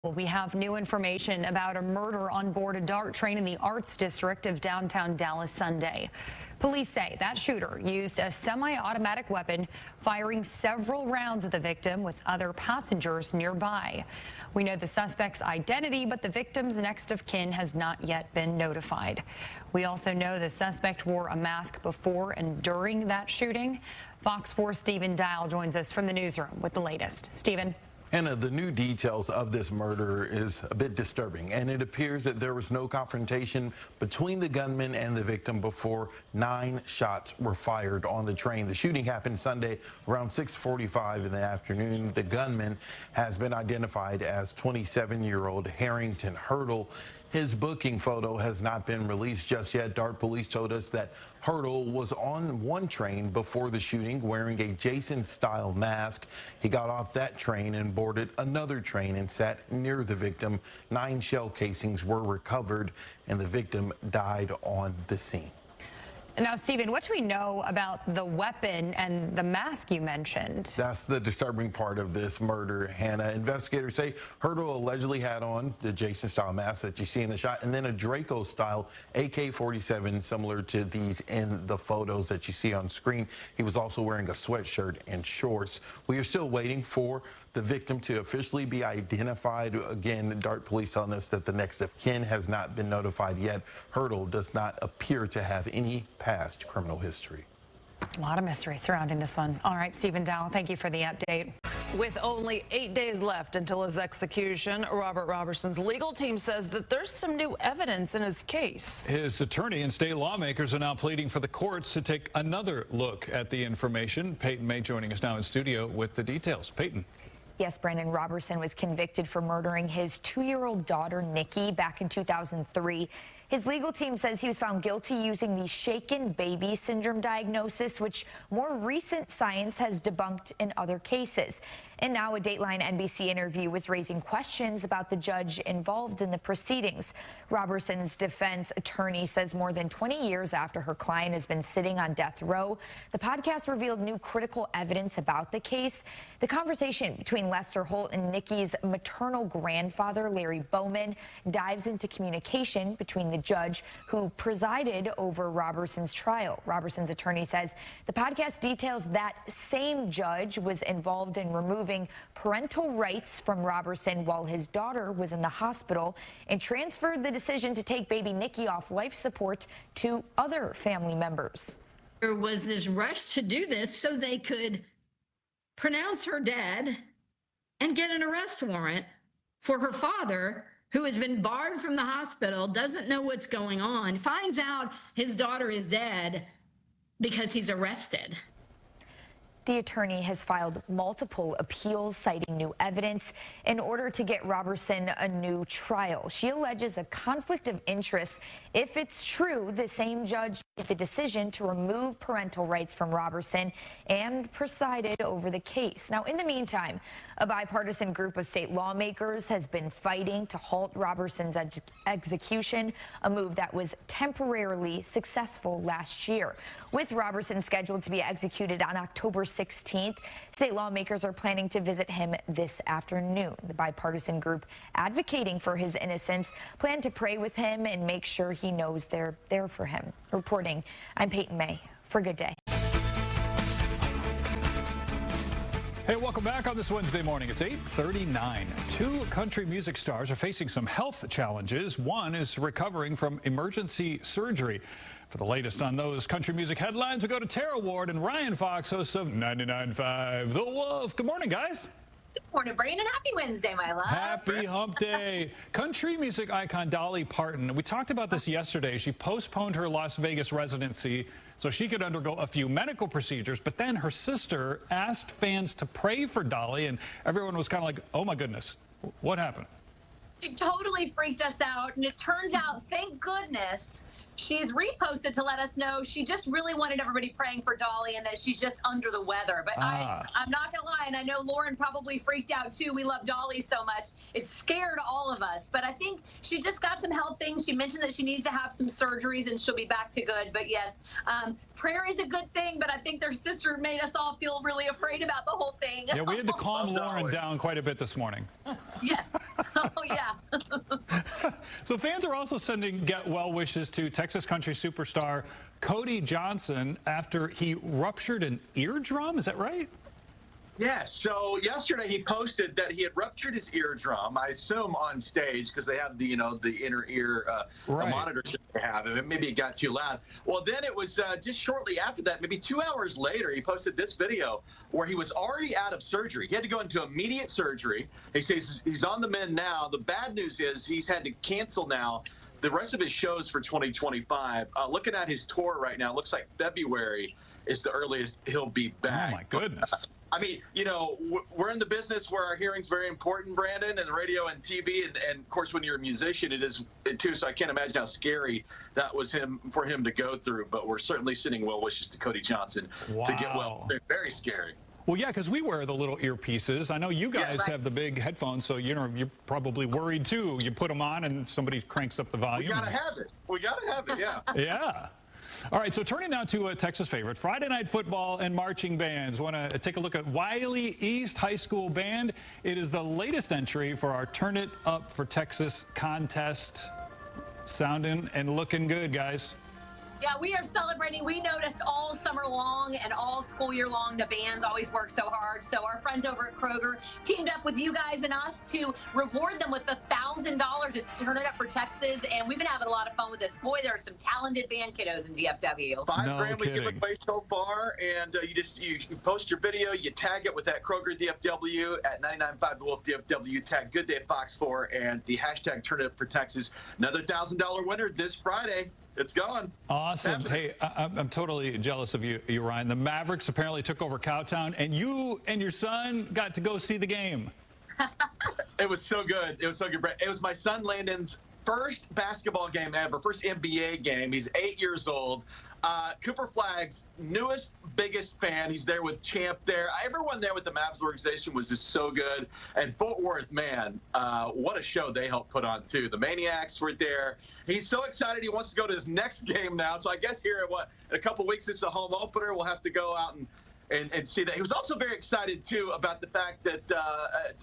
Well, we have new information about a murder on board a DART train in the Arts District of downtown Dallas Sunday. Police say that shooter used a semi-automatic weapon, firing several rounds at the victim with other passengers nearby. We know the suspect's identity, but the victim's next of kin has not yet been notified. We also know the suspect wore a mask before and during that shooting. Fox 4's Stephen Dial joins us from the newsroom with the latest. Stephen. Hannah, the new details of this murder is a bit disturbing, and it appears that there was no confrontation between the gunman and the victim before 9 shots were fired on the train. The shooting happened Sunday around 6:45 in the afternoon. The gunman has been identified as 27-year-old Harrington Hurdle. His booking photo has not been released just yet. DART police told us that Hurdle was on one train before the shooting wearing a Jason-style mask. He got off that train and boarded another train and sat near the victim. 9 shell casings were recovered, and the victim died on the scene. Now, Stephen, what do we know about the weapon and the mask you mentioned? That's the disturbing part of this murder, Hannah. Investigators say Hurdle allegedly had on the Jason-style mask that you see in the shot, and then a Draco-style AK-47 similar to these in the photos that you see on screen. He was also wearing a sweatshirt and shorts. We are still waiting for the victim to officially be identified. Again, DART police telling us that the next of kin has not been notified yet. Hurdle does not appear to have any past criminal history. A lot of mystery surrounding this one. All right, Stephen Dow, thank you for the update. With only 8 days left until his execution, Roberson's legal team says that there's some new evidence in his case. His attorney and state lawmakers are now pleading for the courts to take another look at the information. Peyton May joining us now in studio with the details. Peyton. Yes, Brandon, Roberson was convicted for murdering his 2-year-old daughter, Nikki, back in 2003. His legal team says he was found guilty using the shaken baby syndrome diagnosis, which more recent science has debunked in other cases. And now a Dateline NBC interview was raising questions about the judge involved in the proceedings. Roberson's defense attorney says more than 20 years after her client has been sitting on death row, the podcast revealed new critical evidence about the case. The conversation between Lester Holt and Nikki's maternal grandfather, Larry Bowman, dives into communication between the judge who presided over Roberson's trial. Roberson's attorney says the podcast details that same judge was involved in removing parental rights from Roberson while his daughter was in the hospital and transferred the decision to take baby Nikki off life support to other family members. There was this rush to do this so they could pronounce her dead and get an arrest warrant for her father, who has been barred from the hospital, doesn't know what's going on, finds out his daughter is dead because he's arrested. The attorney has filed multiple appeals citing new evidence in order to get Roberson a new trial. She alleges a conflict of interest if it's true the same judge made the decision to remove parental rights from Roberson and presided over the case. Now, in the meantime, a bipartisan group of state lawmakers has been fighting to halt Roberson's execution, a move that was temporarily successful last year. With Roberson scheduled to be executed on October 16th, state lawmakers are planning to visit him this afternoon. The bipartisan group advocating for his innocence plan to pray with him and make sure he knows they're there for him. Reporting, I'm Peyton May for Good Day. Hey, welcome back on this Wednesday morning. It's 8:39. 2 country music stars are facing some health challenges. One is recovering from emergency surgery. For the latest on those country music headlines, we go to Tara Ward and Ryan Fox, hosts of 99.5 The Wolf. Good morning, guys. Good morning, Brandon. Happy Wednesday, my love. Happy hump day. Country music icon Dolly Parton. We talked about this yesterday. She postponed her Las Vegas residency so she could undergo a few medical procedures, but then her sister asked fans to pray for Dolly, and everyone was kind of like, oh my goodness, what happened? She totally freaked us out, and it turns out, thank goodness, she's reposted to let us know she just really wanted everybody praying for Dolly and that she's just under the weather. But I'm not going to lie, and I know Lauren probably freaked out too. We love Dolly so much. It scared all of us. But I think she just got some health things. She mentioned that she needs to have some surgeries and she'll be back to good. But yes, prayer is a good thing, but I think their sister made us all feel really afraid about the whole thing. Yeah, we had to calm Lauren down quite a bit this morning. Yes. Oh, yeah. So fans are also sending get well wishes to Texas country superstar Cody Johnson after he ruptured an eardrum. Is that right? Yeah, so yesterday he posted that he had ruptured his eardrum, I assume on stage, because they have the, the inner ear monitors that they have, and maybe it got too loud. Well, then it was just shortly after that, maybe 2 hours later, he posted this video where he was already out of surgery. He had to go into immediate surgery. He says he's on the mend now. The bad news is he's had to cancel now the rest of his shows for 2025. Looking at his tour right now, it looks like February is the earliest he'll be back. Oh, my goodness. I mean, we're in the business where our hearing's very important, Brandon, and radio and TV. And of course, when you're a musician, it is too. So I can't imagine how scary that was for him to go through. But we're certainly sending well wishes to Cody Johnson to get well. They're very scary. Well, yeah, because we wear the little earpieces. I know you guys have the big headphones, so you're probably worried too. You put them on and somebody cranks up the volume. We gotta have it. We gotta have it. Yeah. Yeah. All right, so turning now to a Texas favorite, Friday night football and marching bands. Want to take a look at Wiley East High School Band. It is the latest entry for our Turn It Up for Texas contest. Sounding and looking good, guys. Yeah, we are celebrating. We noticed all summer long and all school year long, the bands always work so hard. So our friends over at Kroger teamed up with you guys and us to reward them with $1,000. It's Turn It Up for Texas. And we've been having a lot of fun with this. Boy, there are some talented band kiddos in DFW. $5,000 we give away so far. And you post your video, you tag it with that Kroger DFW at 99.5 The Wolf DFW, tag Good Day Fox 4 and the hashtag Turn It Up for Texas. Another $1,000 winner this Friday. It's gone. Awesome. Hey, I'm totally jealous of you, Ryan. The Mavericks apparently took over Cowtown, and you and your son got to go see the game. It was so good. It was so good. It was my son Landon's first basketball game ever, first NBA game. He's 8 years old. Cooper Flagg's newest, biggest fan. He's there with Champ there. Everyone there with the Mavs organization was just so good. And Fort Worth, man, what a show they helped put on, too. The Maniacs were there. He's so excited he wants to go to his next game now. So I guess here in a couple weeks, it's a home opener. We'll have to go out and see that. He was also very excited, too, about the fact that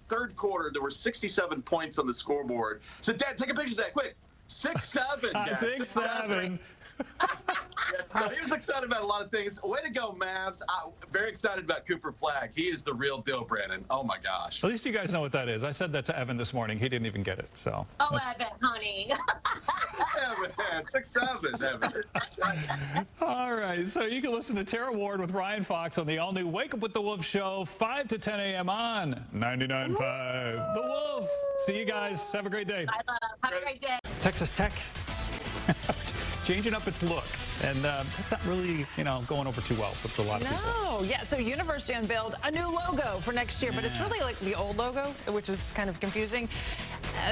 third quarter, there were 67 points on the scoreboard. So, Dad, take a picture of that quick. 6-7, Dad. 6-7. Yes, so he was excited about a lot of things. Way to go, Mavs. Very excited about Cooper Flagg. He is the real deal, Brandon. Oh, my gosh. At least you guys know what that is. I said that to Evan this morning. He didn't even get it. So. Oh, Evan, honey. Evan, 6-7, Evan. All right. So you can listen to Tara Ward with Ryan Fox on the all-new Wake Up with the Wolf show, 5 to 10 a.m. on 99.5 The Wolf. See you guys. Have a great day. I love. Have a great day. Texas Tech changing up its look. And that's not really, going over too well with a lot of people. No, yeah, so University unveiled a new logo for next year, but it's really like the old logo, which is kind of confusing.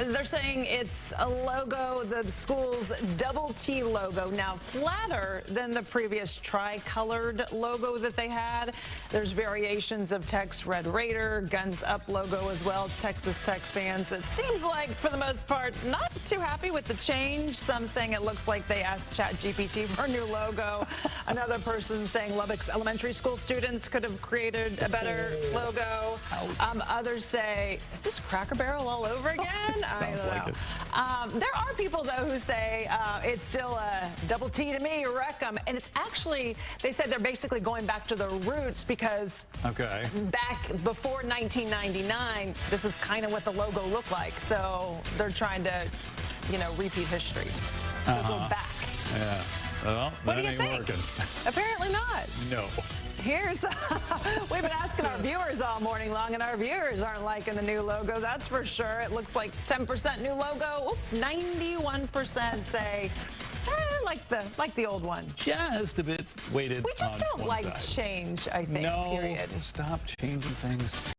They're saying it's a logo, the school's double T logo, now flatter than the previous tri-colored logo that they had. There's variations of Tech's Red Raider, Guns Up logo as well. Texas Tech fans, it seems like, for the most part, not too happy with the change. Some saying it looks like they asked ChatGPT for a new logo. Another person saying Lubbock's elementary school students could have created a better logo. Others say, is this Cracker Barrel all over again? Sounds like it. There are people, though, who say it's still a double T to me, wreck 'em. And it's actually, they said they're basically going back to the roots because back before 1999, this is kind of what the logo looked like. So they're trying to, repeat history. So go back. Yeah. Well, what that do you ain't think? working. Apparently not. No. We've been asking our viewers all morning long, and our viewers aren't liking the new logo, that's for sure. It looks like 10% new logo. Oop, 91% say, like the old one. Just a bit weighted. We just don't like change, I think, No, period. stop changing things.